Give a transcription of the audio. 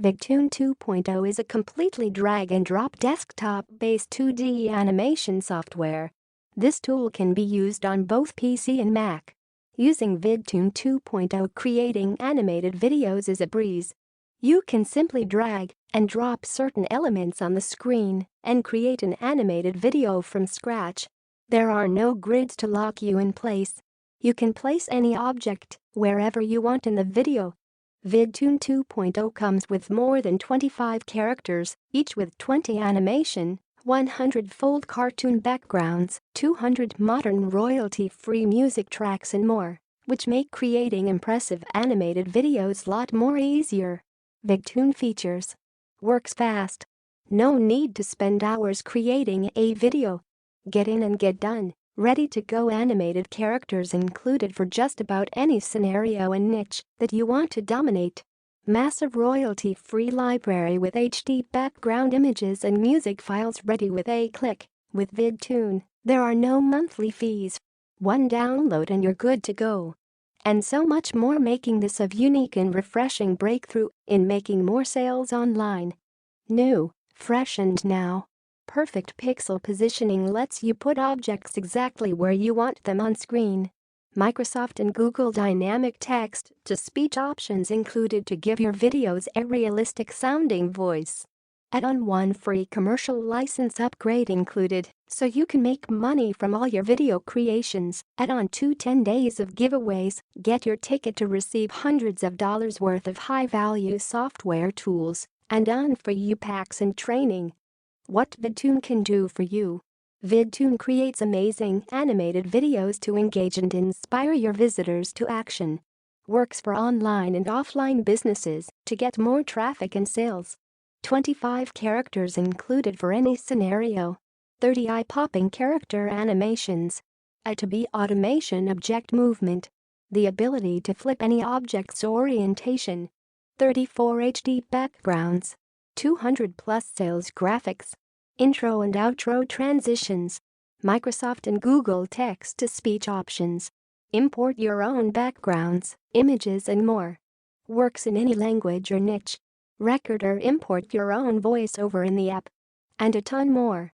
Vidtoon 2.0 is a completely drag-and-drop desktop-based 2D animation software. This tool can be used on both PC and Mac. Using Vidtoon 2.0, creating animated videos is a breeze. You can simply drag and drop certain elements on the screen and create an animated video from scratch. There are no grids to lock you in place. You can place any object wherever you want in the video. Vidtoon 2.0 comes with more than 25 characters, each with 20 animation, 100 fold cartoon backgrounds, 200 modern royalty-free music tracks and more, which make creating impressive animated videos a lot more easier. Vidtoon features: works fast. No need to spend hours creating a video. Get in and get done. Ready-to-go animated characters included for just about any scenario and niche that you want to dominate. Massive royalty-free library with HD background images and music files ready with a click. With Vidtoon, there are no monthly fees. One download and you're good to go. And so much more, making this a unique and refreshing breakthrough in making more sales online. New, fresh and now perfect pixel positioning lets you put objects exactly where you want them on screen. Microsoft and Google dynamic text-to-speech options included to give your videos a realistic-sounding voice. Add-on: one free commercial license upgrade included, so you can make money from all your video creations. Add-on: 10 days of giveaways. Get your ticket to receive hundreds of dollars worth of high-value software tools and on-for-you packs and training. What Vidtoon can do for you. Vidtoon creates amazing animated videos to engage and inspire your visitors to action. Works for online and offline businesses to get more traffic and sales. 25 characters included for any scenario. 30 eye-popping character animations. A to-be automation object movement. The ability to flip any object's orientation. 34 HD backgrounds. 200 plus sales graphics. Intro and outro transitions. Microsoft and Google text-to-speech options. Import your own backgrounds, images and more. Works in any language or niche. Record or import your own voiceover in the app. And a ton more.